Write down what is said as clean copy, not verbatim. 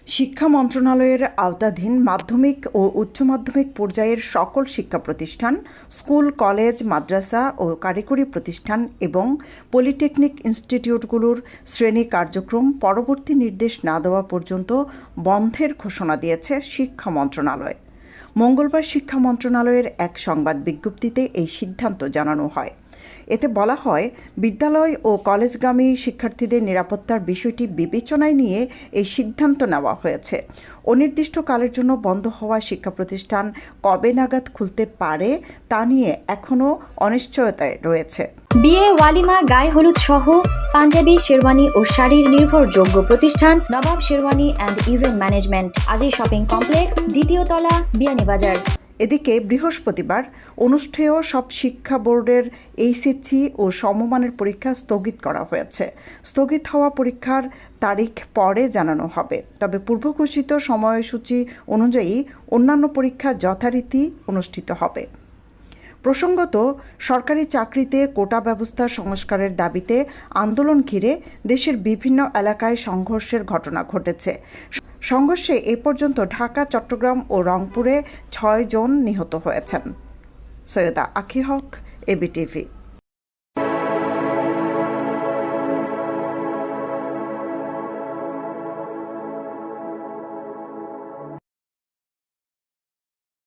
শিক্ষা মন্ত্রণালয়ের আওতাধীন মাধ্যমিক ও উচ্চ মাধ্যমিক পর্যায়ের সকল শিক্ষা প্রতিষ্ঠান, স্কুল, কলেজ, মাদ্রাসা ও কারিগরি প্রতিষ্ঠান এবং পলিটেকনিক ইনস্টিটিউটগুলোর শ্রেণী কার্যক্রম পরবর্তী নির্দেশ না দেওয়া পর্যন্ত বন্ধের ঘোষণা দিয়েছে শিক্ষা মন্ত্রণালয়। মঙ্গলবার শিক্ষা মন্ত্রণালয়ের এক সংবাদ বিজ্ঞপ্তিতে এই সিদ্ধান্ত জানানো হয়। এতে বলা হয়, বিদ্যালয় ও কলেজগামী শিক্ষার্থীদের নিরাপত্তার বিষয়টি বিবেচনায় নিয়ে এই সিদ্ধান্ত নেওয়া হয়েছে। অনির্দিষ্টকালের জন্য বন্ধ হওয়া শিক্ষা প্রতিষ্ঠান কবে নাগাদ খুলতে পারে তা নিয়ে এখনও অনিশ্চয়তায় রয়েছে। বিয়ে, ওয়ালিমা, গায়ে হলুদ সহ পাঞ্জাবি, শেরওয়ানি ও শাড়ির নির্ভরযোগ্য প্রতিষ্ঠান Nawab Sherwani and event management, Aziz shopping complex, দ্বিতীয় তলা, বিয়ানীবাজার। এদিকে বৃহস্পতিবার অনুষ্ঠেয় সব শিক্ষা বোর্ডের এইচএসসি ও সমমানের পরীক্ষা স্থগিত করা হয়েছে। স্থগিত হওয়া পরীক্ষার তারিখ পরে জানানো হবে, তবে পূর্বঘোষিত সময়সূচি অনুযায়ী অন্যান্য পরীক্ষা যথারীতি অনুষ্ঠিত হবে। প্রসঙ্গত, সরকারি চাকরিতে কোটা ব্যবস্থা সংস্কারের দাবিতে আন্দোলন ঘিরে দেশের বিভিন্ন এলাকায় সংঘর্ষের ঘটনা ঘটেছে। সংঘর্ষে এ পর্যন্ত ঢাকা, চট্টগ্রাম ও রংপুরে 6 জন নিহত হয়েছেন। সৈয়দা আখি হক, এবিটিভি।